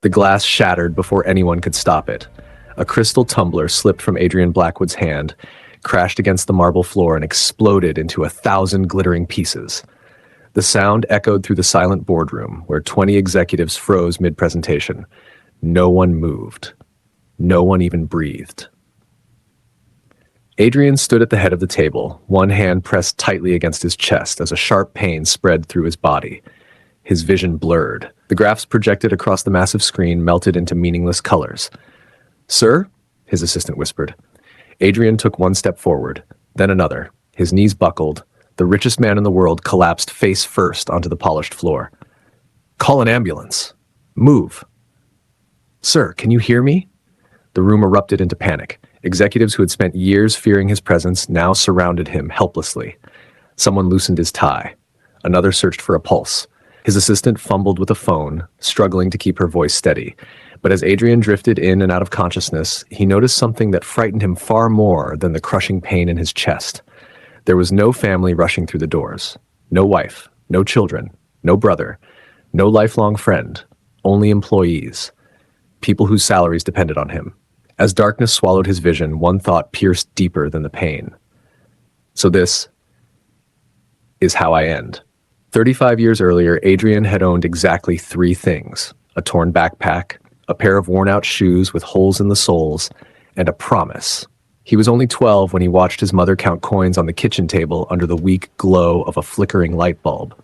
The glass shattered before anyone could stop it. A crystal tumbler slipped from Adrian Blackwood's hand, crashed against the marble floor, and exploded into 1,000 glittering pieces. The sound echoed through the silent boardroom, where 20 executives froze mid-presentation. No one moved. No one even breathed. Adrian stood at the head of the table, one hand pressed tightly against his chest as a sharp pain spread through his body. His vision blurred. The graphs projected across the massive screen melted into meaningless colors. "Sir?" his assistant whispered. Adrian took one step forward, then another. His knees buckled. The richest man in the world collapsed face first onto the polished floor. "Call an ambulance. Move." "Sir, can you hear me?" The room erupted into panic. Executives who had spent years fearing his presence now surrounded him helplessly. Someone loosened his tie. Another searched for a pulse. His assistant fumbled with a phone, struggling to keep her voice steady. But as Adrian drifted in and out of consciousness, he noticed something that frightened him far more than the crushing pain in his chest. There was no family rushing through the doors. No wife, no children, no brother, no lifelong friend, only employees. People whose salaries depended on him. As darkness swallowed his vision, one thought pierced deeper than the pain. So this is how I end. 35 years earlier, Adrian had owned exactly 3 things: a torn backpack, a pair of worn-out shoes with holes in the soles, and a promise. He was only 12 when he watched his mother count coins on the kitchen table under the weak glow of a flickering light bulb.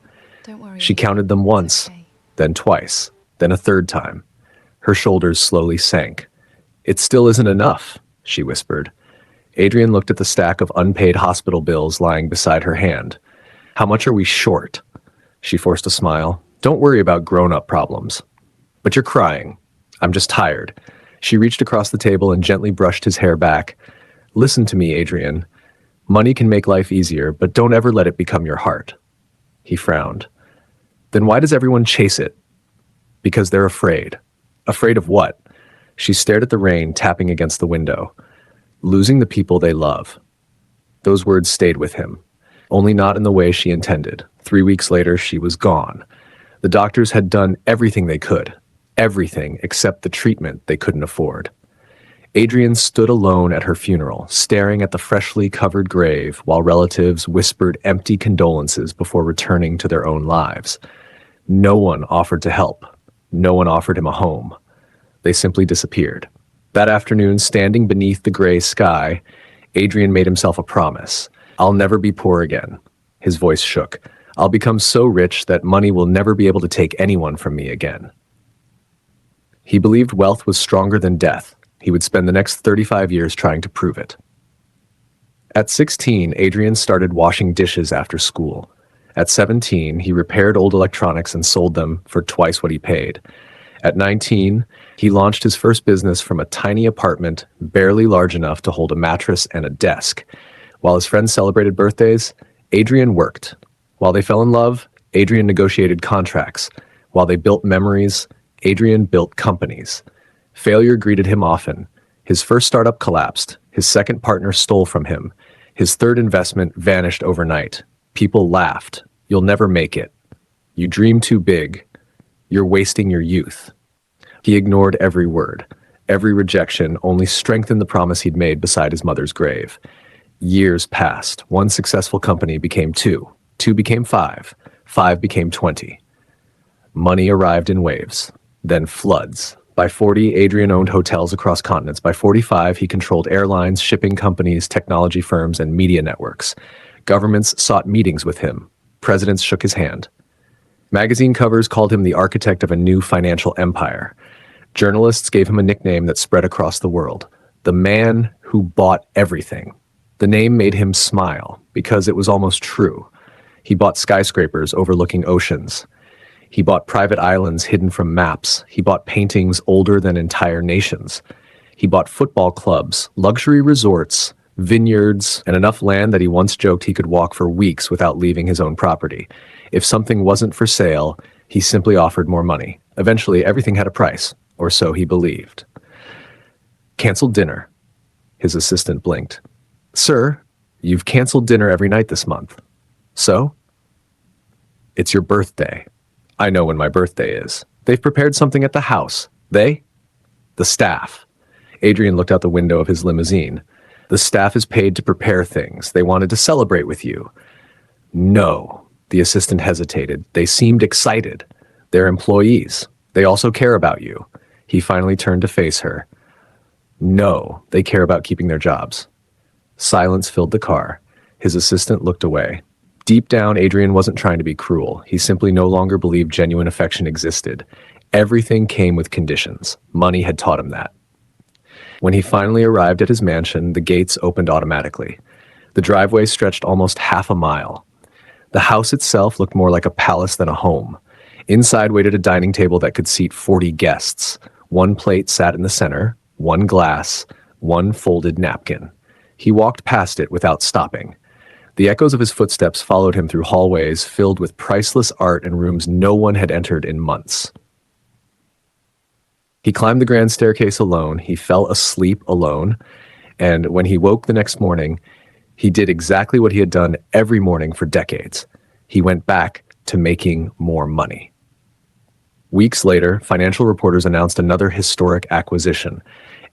Don't worry. She counted them once, Okay. then twice, then a third time. Her shoulders slowly sank. "It still isn't enough," she whispered. Adrian looked at the stack of unpaid hospital bills lying beside her hand. "How much are we short?" She forced a smile. "Don't worry about grown-up problems." "But you're crying." "I'm just tired." She reached across the table and gently brushed his hair back. "Listen to me, Adrian. Money can make life easier, but don't ever let it become your heart." He frowned. "Then why does everyone chase it?" "Because they're afraid." "Afraid of what?" She stared at the rain tapping against the window. "Losing the people they love." Those words stayed with him, only not in the way she intended. 3 weeks later, she was gone. The doctors had done everything they could, everything except the treatment they couldn't afford. Adrian stood alone at her funeral, staring at the freshly covered grave while relatives whispered empty condolences before returning to their own lives. No one offered to help. No one offered him a home. They simply disappeared. That afternoon, standing beneath the gray sky, Adrian made himself a promise. "I'll never be poor again." His voice shook. "I'll become so rich that money will never be able to take anyone from me again." He believed wealth was stronger than death. He would spend the next 35 years trying to prove it. At 16, Adrian started washing dishes after school. At 17, he repaired old electronics and sold them for twice what he paid. At 19, he launched his first business from a tiny apartment, barely large enough to hold a mattress and a desk. While his friends celebrated birthdays, Adrian worked. While they fell in love, Adrian negotiated contracts. While they built memories, Adrian built companies. Failure greeted him often. His first startup collapsed. His second partner stole from him. His third investment vanished overnight. People laughed. "You'll never make it. You dream too big. You're wasting your youth." He ignored every word. Every rejection only strengthened the promise he'd made beside his mother's grave. Years passed. One successful company became 2. 2 became 5. 5 became 20. Money arrived in waves, then floods. By 40, Adrian owned hotels across continents. By 45, he controlled airlines, shipping companies, technology firms, and media networks. Governments sought meetings with him. Presidents shook his hand. Magazine covers called him the architect of a new financial empire. Journalists gave him a nickname that spread across the world: the man who bought everything. The name made him smile because it was almost true. He bought skyscrapers overlooking oceans. He bought private islands hidden from maps. He bought paintings older than entire nations. He bought football clubs, luxury resorts, vineyards, and enough land that he once joked he could walk for weeks without leaving his own property. If something wasn't for sale, he simply offered more money. Eventually, everything had a price, or so he believed. "Canceled dinner." His assistant blinked. "Sir, you've canceled dinner every night this month." "So?" "It's your birthday." "I know when my birthday is." "They've prepared something at the house." They? The staff. Adrian looked out the window of his limousine. The staff is paid to prepare things. They wanted to celebrate with you. No. The assistant hesitated. They seemed excited. They're employees. They also care about you. He finally turned to face her. No, they care about keeping their jobs. Silence filled the car. His assistant looked away. Deep down, Adrian wasn't trying to be cruel. He simply no longer believed genuine affection existed. Everything came with conditions. Money had taught him that. When he finally arrived at his mansion, the gates opened automatically. The driveway stretched almost half a mile. The house itself looked more like a palace than a home. Inside waited a dining table that could seat 40 guests. One plate sat in the center, one glass, one folded napkin. He walked past it without stopping. The echoes of his footsteps followed him through hallways filled with priceless art and rooms no one had entered in months. He climbed the grand staircase alone. He fell asleep alone. And when he woke the next morning, he did exactly what he had done every morning for decades. He went back to making more money. Weeks later, financial reporters announced another historic acquisition.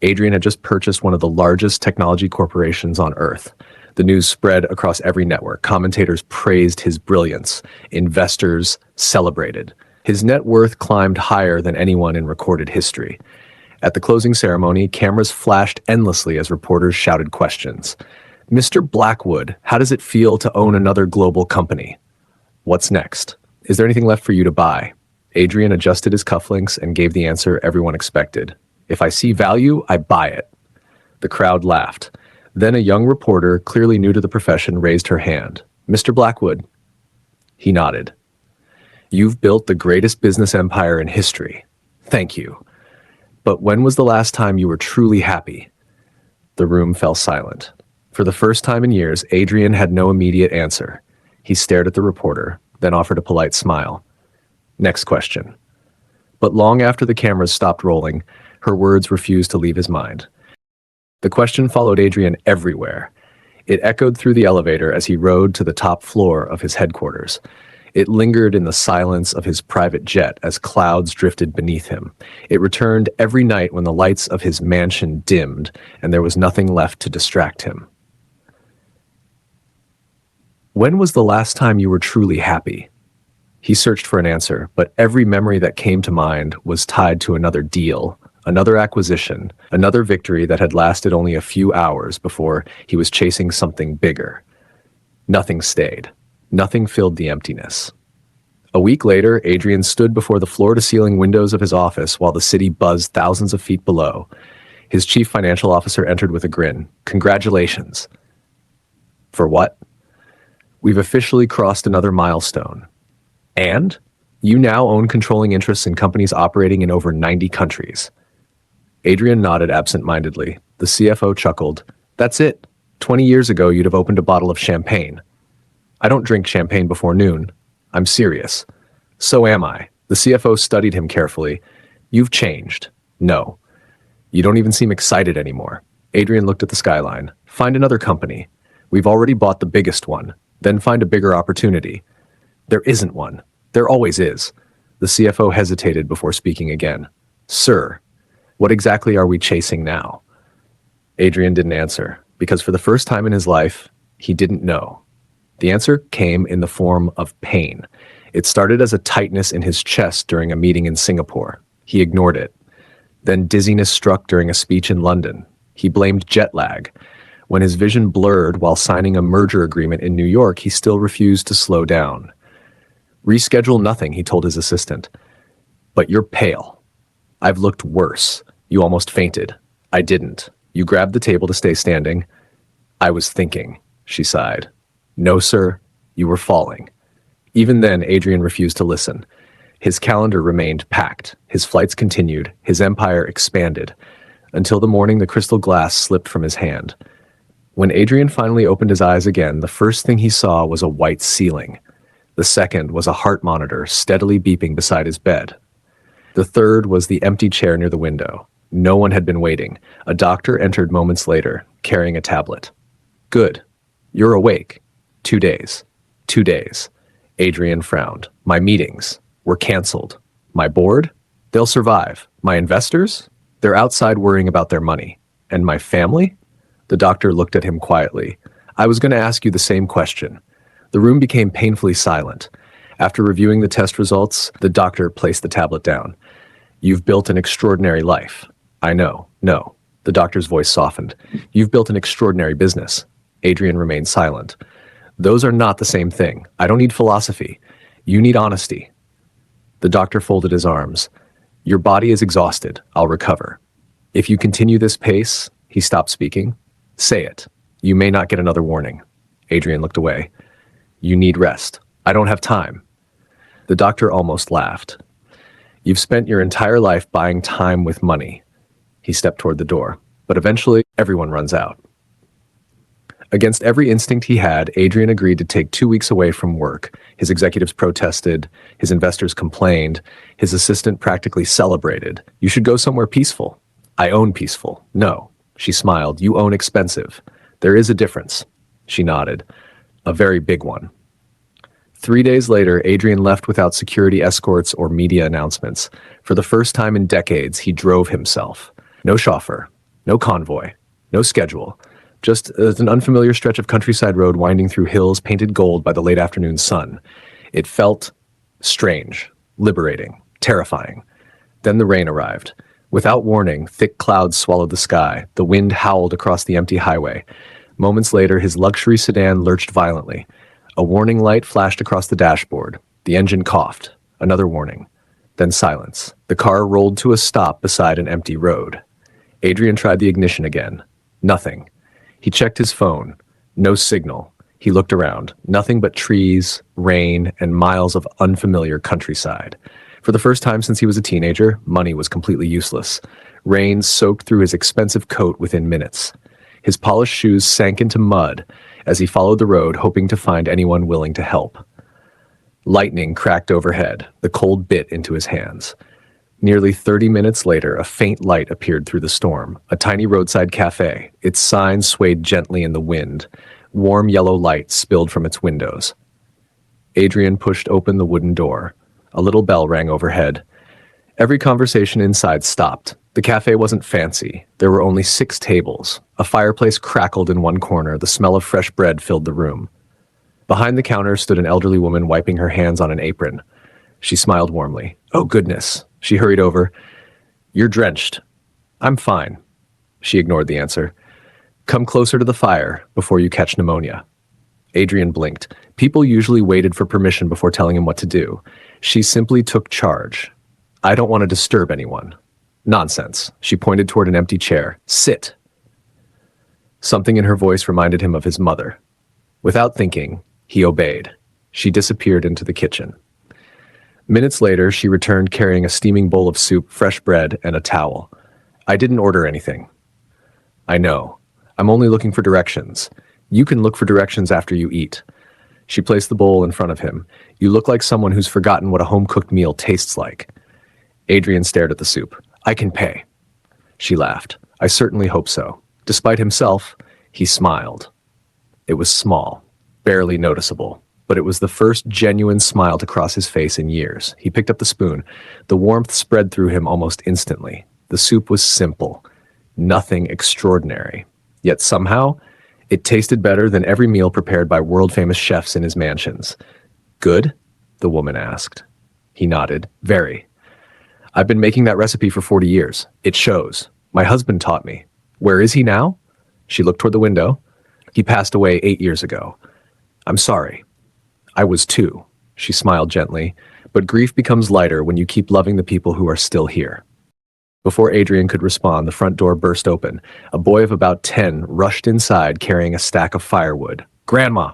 Adrian had just purchased one of the largest technology corporations on Earth. The news spread across every network. Commentators praised his brilliance. Investors celebrated. His net worth climbed higher than anyone in recorded history. At the closing ceremony, cameras flashed endlessly as reporters shouted questions. Mr. Blackwood, how does it feel to own another global company? What's next? Is there anything left for you to buy? Adrian adjusted his cufflinks and gave the answer everyone expected. If I see value, I buy it. The crowd laughed. Then a young reporter, clearly new to the profession, raised her hand. Mr. Blackwood. He nodded. You've built the greatest business empire in history. Thank you. But when was the last time you were truly happy? The room fell silent. For the first time in years, Adrian had no immediate answer. He stared at the reporter, then offered a polite smile. Next question. But long after the cameras stopped rolling, her words refused to leave his mind. The question followed Adrian everywhere. It echoed through the elevator as he rode to the top floor of his headquarters. It lingered in the silence of his private jet as clouds drifted beneath him. It returned every night when the lights of his mansion dimmed and there was nothing left to distract him. When was the last time you were truly happy? He searched for an answer, but every memory that came to mind was tied to another deal, another acquisition, another victory that had lasted only a few hours before he was chasing something bigger. Nothing stayed. Nothing filled the emptiness. A week later, Adrian stood before the floor-to-ceiling windows of his office while the city buzzed thousands of feet below. His chief financial officer entered with a grin. Congratulations. For what? We've officially crossed another milestone. And? You now own controlling interests in companies operating in over 90 countries. Adrian nodded absent-mindedly. The CFO chuckled. That's it. 20 years ago, you'd have opened a bottle of champagne. I don't drink champagne before noon. I'm serious. So am I. The CFO studied him carefully. You've changed. No. You don't even seem excited anymore. Adrian looked at the skyline. Find another company. We've already bought the biggest one. Then find a bigger opportunity. There isn't one. There always is. The CFO hesitated before speaking again. Sir, what exactly are we chasing now? Adrian didn't answer, because for the first time in his life, he didn't know. The answer came in the form of pain. It started as a tightness in his chest during a meeting in Singapore. He ignored it. Then dizziness struck during a speech in London. He blamed jet lag. When his vision blurred while signing a merger agreement in New York, he still refused to slow down. Reschedule nothing, he told his assistant. But you're pale. I've looked worse. You almost fainted. I didn't. You grabbed the table to stay standing. I was thinking, she sighed. No, sir, you were falling. Even then, Adrian refused to listen. His calendar remained packed. His flights continued. His empire expanded. Until the morning the crystal glass slipped from his hand. When Adrian finally opened his eyes again, the first thing he saw was a white ceiling. The second was a heart monitor steadily beeping beside his bed. The third was the empty chair near the window. No one had been waiting. A doctor entered moments later, carrying a tablet. Good. You're awake. 2 days. 2 days. Adrian frowned. My meetings were canceled. My board? They'll survive. My investors? They're outside worrying about their money. And my family? The doctor looked at him quietly. I was going to ask you the same question. The room became painfully silent. After reviewing the test results, the doctor placed the tablet down. You've built an extraordinary life. I know. No. The doctor's voice softened. You've built an extraordinary business. Adrian remained silent. Those are not the same thing. I don't need philosophy. You need honesty. The doctor folded his arms. Your body is exhausted. I'll recover. If you continue this pace, he stopped speaking. Say it. You may not get another warning. Adrian looked away. You need rest. I don't have time. The doctor almost laughed. You've spent your entire life buying time with money. He stepped toward the door. But eventually, everyone runs out. Against every instinct he had, Adrian agreed to take 2 weeks away from work. His executives protested. His investors complained. His assistant practically celebrated. You should go somewhere peaceful. I own peaceful. No. She smiled. You own expensive. There is a difference. She nodded. A very big one. 3 days later, Adrian left without security escorts or media announcements. For the first time in decades, he drove himself. No chauffeur. No convoy. No schedule. Just an unfamiliar stretch of countryside road winding through hills painted gold by the late afternoon sun. It felt strange, liberating, terrifying. Then the rain arrived. Without warning, thick clouds swallowed the sky. The wind howled across the empty highway. Moments later, his luxury sedan lurched violently. A warning light flashed across the dashboard. The engine coughed. Another warning. Then silence. The car rolled to a stop beside an empty road. Adrian tried the ignition again. Nothing. He checked his phone. No signal. He looked around. Nothing but trees, rain, and miles of unfamiliar countryside. For the first time since he was a teenager, money was completely useless. Rain soaked through his expensive coat within minutes. His polished shoes sank into mud as he followed the road, hoping to find anyone willing to help. Lightning cracked overhead. The cold bit into his hands. Nearly 30 minutes later, a faint light appeared through the storm. A tiny roadside cafe. Its sign swayed gently in the wind. Warm yellow light spilled from its windows. Adrian pushed open the wooden door. A little bell rang overhead. Every conversation inside stopped. The cafe wasn't fancy. There were only 6 tables. A fireplace crackled in one corner. The smell of fresh bread filled the room. Behind the counter stood an elderly woman wiping her hands on an apron. She smiled warmly. Oh, goodness. She hurried over. You're drenched. I'm fine. She ignored the answer. Come closer to the fire before you catch pneumonia. Adrian blinked. People usually waited for permission before telling him what to do. She simply took charge. I don't want to disturb anyone. Nonsense. She pointed toward an empty chair. Sit. Something in her voice reminded him of his mother. Without thinking, he obeyed. She disappeared into the kitchen. Minutes later, she returned carrying a steaming bowl of soup, fresh bread, and a towel. I didn't order anything. I know. I'm only looking for directions. You can look for directions after you eat. She placed the bowl in front of him. You look like someone who's forgotten what a home-cooked meal tastes like. Adrian stared at the soup. I can pay. She laughed. I certainly hope so. Despite himself, he smiled. It was small, barely noticeable. But it was the first genuine smile to cross his face in years. He picked up the spoon. The warmth spread through him almost instantly. The soup was simple, nothing extraordinary. Yet somehow, it tasted better than every meal prepared by world-famous chefs in his mansions. Good? The woman asked. He nodded. Very. I've been making that recipe for 40 years. It shows. My husband taught me. Where is he now? She looked toward the window. He passed away 8 years ago. I'm sorry. I was too. She smiled gently. But grief becomes lighter when you keep loving the people who are still here. Before Adrian could respond, the front door burst open. A boy of about 10 rushed inside carrying a stack of firewood. Grandma,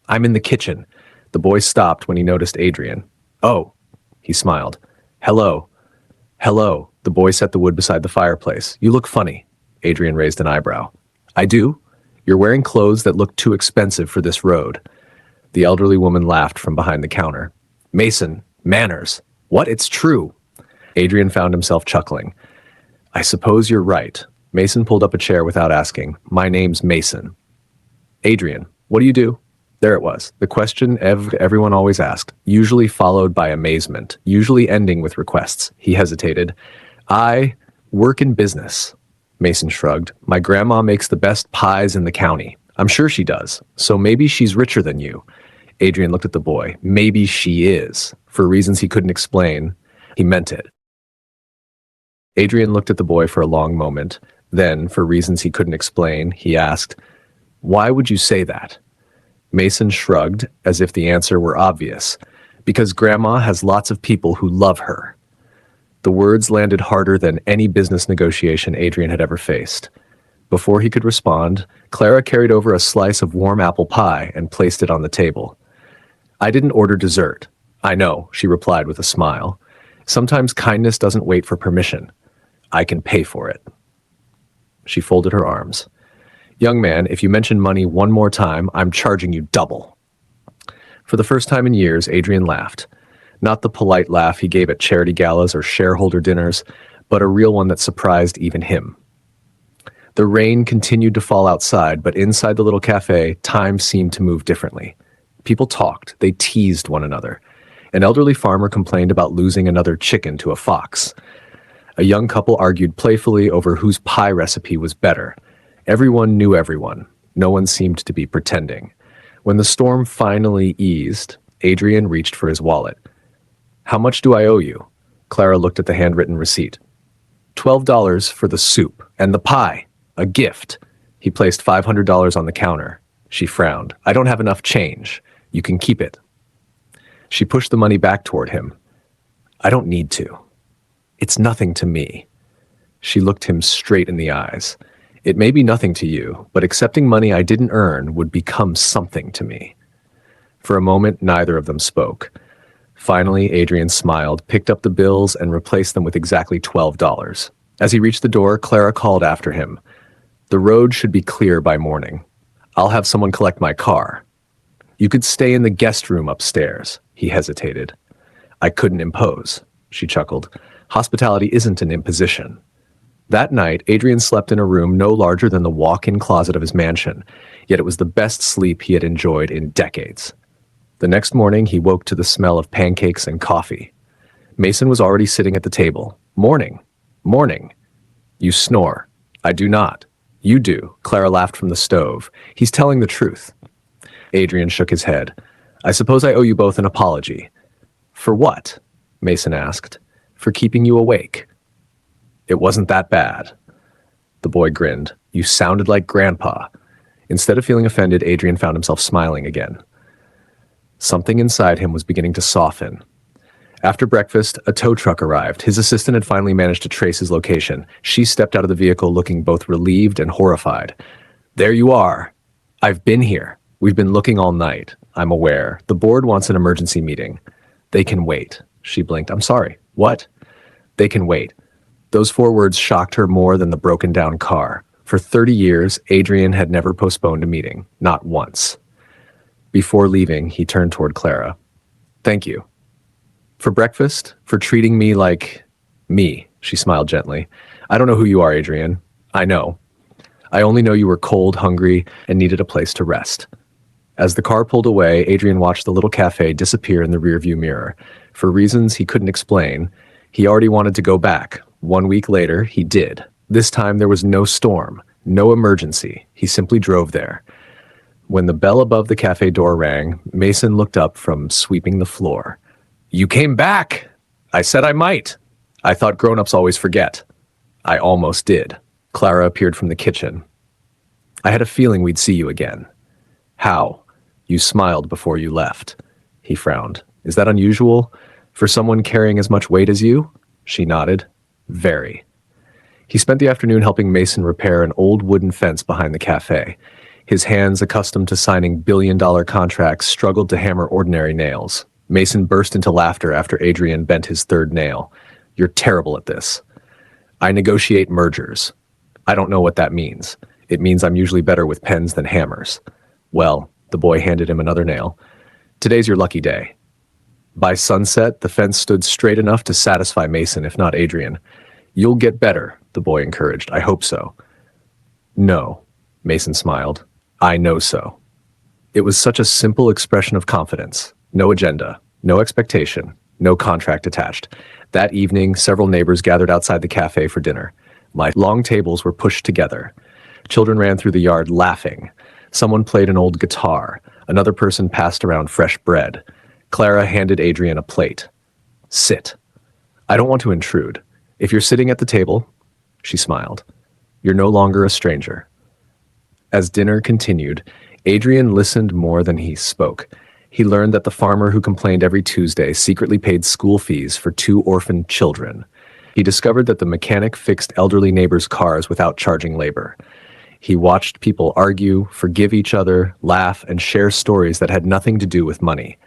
I'm in the kitchen. The boy stopped when he noticed Adrian. Oh, he smiled. Hello. Hello. The boy set the wood beside the fireplace. You look funny. Adrian raised an eyebrow. I do? You're wearing clothes that look too expensive for this road. The elderly woman laughed from behind the counter. Mason, manners. What? It's true. Adrian found himself chuckling. I suppose you're right. Mason pulled up a chair without asking. My name's Mason. Adrian, what do you do? There it was, the question everyone always asked, usually followed by amazement, usually ending with requests. He hesitated. I work in business. Mason shrugged. My grandma makes the best pies in the county. I'm sure she does. So maybe she's richer than you. Adrian looked at the boy. Maybe she is. For reasons he couldn't explain, he meant it. Adrian looked at the boy for a long moment. Then, for reasons he couldn't explain, he asked, "Why would you say that?" Mason shrugged, as if the answer were obvious. Because Grandma has lots of people who love her. The words landed harder than any business negotiation Adrian had ever faced. Before he could respond, Clara carried over a slice of warm apple pie and placed it on the table. I didn't order dessert. I know, she replied with a smile. Sometimes kindness doesn't wait for permission. I can pay for it. She folded her arms. Young man, if you mention money one more time, I'm charging you double. For the first time in years, Adrian laughed. Not the polite laugh he gave at charity galas or shareholder dinners, but a real one that surprised even him. The rain continued to fall outside, but inside the little cafe, time seemed to move differently. People talked, they teased one another. An elderly farmer complained about losing another chicken to a fox. A young couple argued playfully over whose pie recipe was better. Everyone knew everyone. No one seemed to be pretending. When the storm finally eased, Adrian reached for his wallet. How much do I owe you? Clara looked at the handwritten receipt. $12 for the soup and the pie. A gift. He placed $500 on the counter. She frowned. I don't have enough change. You can keep it. She pushed the money back toward him. I don't need to. It's nothing to me. She looked him straight in the eyes. It may be nothing to you, but accepting money I didn't earn would become something to me. For a moment, neither of them spoke. Finally, Adrian smiled, picked up the bills, and replaced them with exactly $12. As he reached the door, Clara called after him. The road should be clear by morning. I'll have someone collect my car. You could stay in the guest room upstairs. He hesitated. I couldn't impose. She chuckled. Hospitality isn't an imposition. That night, Adrian slept in a room no larger than the walk-in closet of his mansion, yet it was the best sleep he had enjoyed in decades. The next morning, he woke to the smell of pancakes and coffee. Mason was already sitting at the table. Morning. Morning. You snore. I do not. You do. Clara laughed from the stove. He's telling the truth. Adrian shook his head. I suppose I owe you both an apology. For what? Mason asked. For keeping you awake. It wasn't that bad. The boy grinned. You sounded like Grandpa. Instead of feeling offended, Adrian found himself smiling again. Something inside him was beginning to soften. After breakfast, a tow truck arrived. His assistant had finally managed to trace his location. She stepped out of the vehicle looking both relieved and horrified. There you are. I've been here. We've been looking all night. I'm aware. The board wants an emergency meeting. They can wait. She blinked. I'm sorry. What? They can wait. Those 4 words shocked her more than the broken-down car. For 30 years, Adrian had never postponed a meeting. Not once. Before leaving, he turned toward Clara. Thank you. For breakfast? For treating me like me, she smiled gently. I don't know who you are, Adrian. I know. I only know you were cold, hungry, and needed a place to rest. As the car pulled away, Adrian watched the little cafe disappear in the rearview mirror. For reasons he couldn't explain, he already wanted to go back. 1 week later, he did. This time there was no storm, no emergency. He simply drove there. When the bell above the cafe door rang, Mason looked up from sweeping the floor. You came back! I said I might. I thought grown-ups always forget. I almost did. Clara appeared from the kitchen. I had a feeling we'd see you again. How? You smiled before you left. He frowned. Is that unusual? For someone carrying as much weight as you? She nodded. Very. He spent the afternoon helping Mason repair an old wooden fence behind the cafe. His hands, accustomed to signing billion-dollar contracts, struggled to hammer ordinary nails. Mason burst into laughter after Adrian bent his 3rd nail. You're terrible at this. I negotiate mergers. I don't know what that means. It means I'm usually better with pens than hammers. Well, the boy handed him another nail. Today's your lucky day. By sunset, the fence stood straight enough to satisfy Mason, if not Adrian. You'll get better, the boy encouraged. I hope so. No, Mason smiled. I know so. It was such a simple expression of confidence. No agenda, no expectation, no contract attached. That evening, several neighbors gathered outside the cafe for dinner. My long tables were pushed together. Children ran through the yard laughing. Someone played an old guitar. Another person passed around fresh bread. Clara handed Adrian a plate. Sit. I don't want to intrude. If you're sitting at the table, she smiled, you're no longer a stranger. As dinner continued, Adrian listened more than he spoke. He learned that the farmer who complained every Tuesday secretly paid school fees for 2 orphaned children. He discovered that the mechanic fixed elderly neighbors' cars without charging labor. He watched people argue, forgive each other, laugh, and share stories that had nothing to do with money.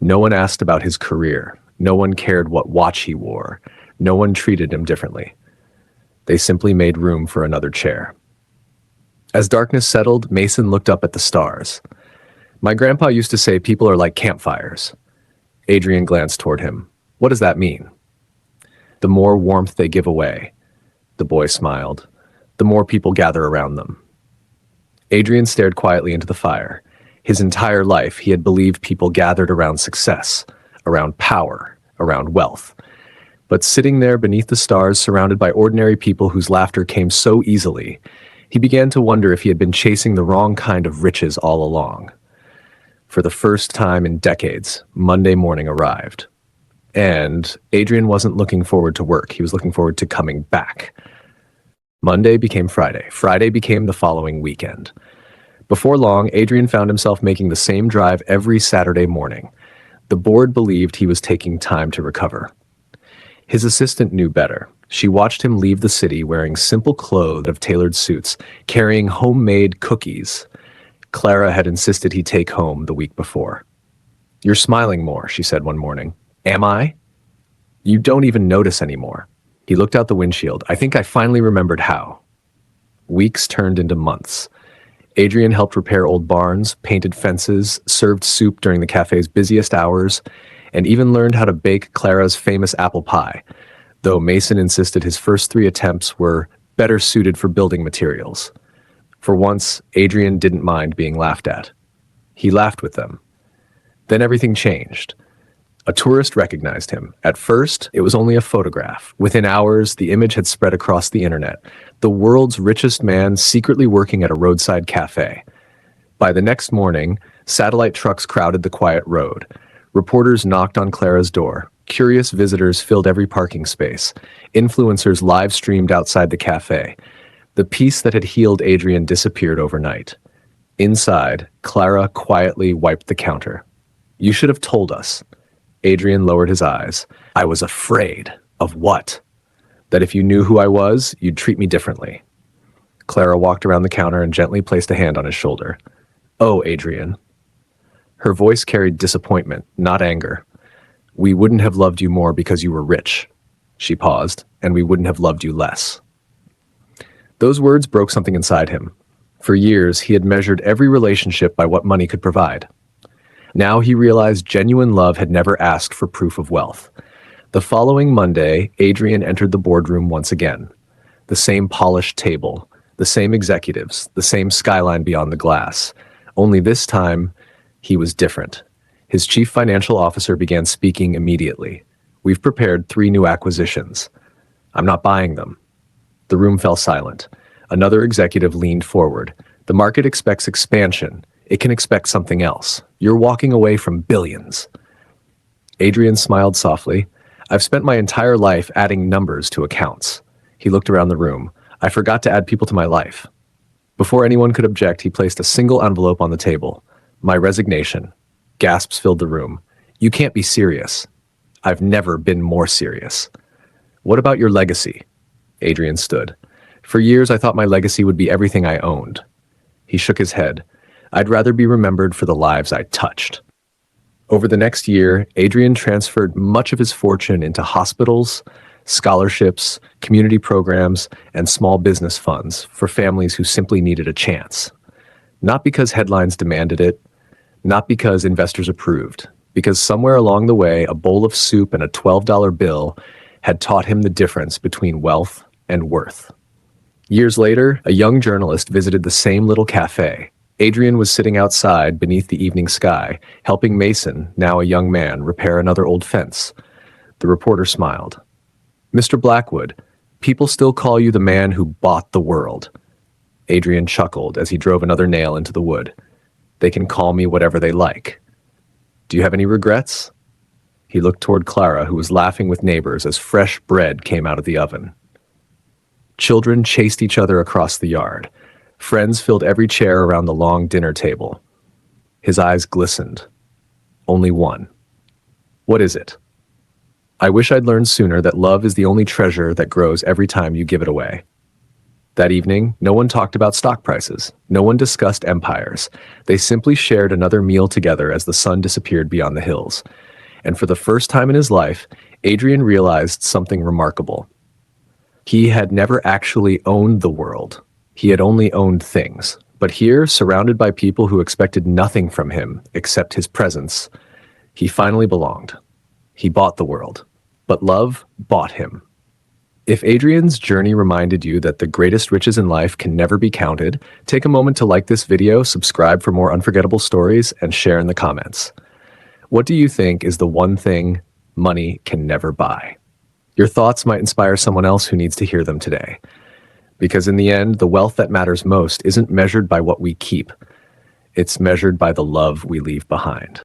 No one asked about his career. No one cared what watch he wore. No one treated him differently. They simply made room for another chair. As darkness settled, Mason looked up at the stars. My grandpa used to say people are like campfires. Adrian glanced toward him. What does that mean? The more warmth they give away. The boy smiled. The more people gather around them. Adrian stared quietly into the fire. His entire life, he had believed people gathered around success, around power, around wealth. But sitting there beneath the stars, surrounded by ordinary people whose laughter came so easily, he began to wonder if he had been chasing the wrong kind of riches all along. For the first time in decades, Monday morning arrived. And Adrian wasn't looking forward to work. He was looking forward to coming back. Monday became Friday. Friday became the following weekend. Before long, Adrian found himself making the same drive every Saturday morning. The board believed he was taking time to recover. His assistant knew better. She watched him leave the city wearing simple clothes of tailored suits, carrying homemade cookies Clara had insisted he take home the week before. You're smiling more, she said one morning. Am I? You don't even notice anymore. He looked out the windshield. I think I finally remembered how. Weeks turned into months. Adrian helped repair old barns, painted fences, served soup during the cafe's busiest hours, and even learned how to bake Clara's famous apple pie, though Mason insisted his first 3 attempts were better suited for building materials. For once, Adrian didn't mind being laughed at. He laughed with them. Then everything changed. A tourist recognized him. At first, it was only a photograph. Within hours, the image had spread across the internet. The world's richest man secretly working at a roadside cafe. By the next morning, satellite trucks crowded the quiet road. Reporters knocked on Clara's door. Curious visitors filled every parking space. Influencers live-streamed outside the cafe. The peace that had healed Adrian disappeared overnight. Inside, Clara quietly wiped the counter. You should have told us. Adrian lowered his eyes. I was afraid. Of what? That if you knew who I was, you'd treat me differently. Clara walked around the counter and gently placed a hand on his shoulder. Oh, Adrian. Her voice carried disappointment, not anger. We wouldn't have loved you more because you were rich. She paused, and we wouldn't have loved you less. Those words broke something inside him. For years, he had measured every relationship by what money could provide. Now he realized genuine love had never asked for proof of wealth. The following Monday, Adrian entered the boardroom once again. The same polished table, the same executives, the same skyline beyond the glass. Only this time, he was different. His chief financial officer began speaking immediately. We've prepared 3 new acquisitions. I'm not buying them. The room fell silent. Another executive leaned forward. The market expects expansion. It can expect something else. You're walking away from billions. Adrian smiled softly. I've spent my entire life adding numbers to accounts. He looked around the room. I forgot to add people to my life. Before anyone could object, he placed a single envelope on the table. My resignation. Gasps filled the room. You can't be serious. I've never been more serious. What about your legacy? Adrian stood. For years, I thought my legacy would be everything I owned. He shook his head. I'd rather be remembered for the lives I touched. Over the next year, Adrian transferred much of his fortune into hospitals, scholarships, community programs, and small business funds for families who simply needed a chance. Not because headlines demanded it, not because investors approved, because somewhere along the way, a bowl of soup and a $12 bill had taught him the difference between wealth and worth. Years later, a young journalist visited the same little cafe. Adrian was sitting outside beneath the evening sky, helping Mason, now a young man, repair another old fence. The reporter smiled. "Mr. Blackwood, people still call you the man who bought the world." Adrian chuckled as he drove another nail into the wood. "They can call me whatever they like. Do you have any regrets?" He looked toward Clara, who was laughing with neighbors as fresh bread came out of the oven. Children chased each other across the yard. Friends filled every chair around the long dinner table. His eyes glistened. Only one. "What is it?" "I wish I'd learned sooner that love is the only treasure that grows every time you give it away." That evening, no one talked about stock prices. No one discussed empires. They simply shared another meal together as the sun disappeared beyond the hills. And for the first time in his life, Adrian realized something remarkable. He had never actually owned the world. He had only owned things. But here, surrounded by people who expected nothing from him except his presence, he finally belonged. He bought the world. But love bought him. If Adrian's journey reminded you that the greatest riches in life can never be counted, take a moment to like this video, subscribe for more unforgettable stories, and share in the comments. What do you think is the one thing money can never buy? Your thoughts might inspire someone else who needs to hear them today. Because in the end, the wealth that matters most isn't measured by what we keep. It's measured by the love we leave behind.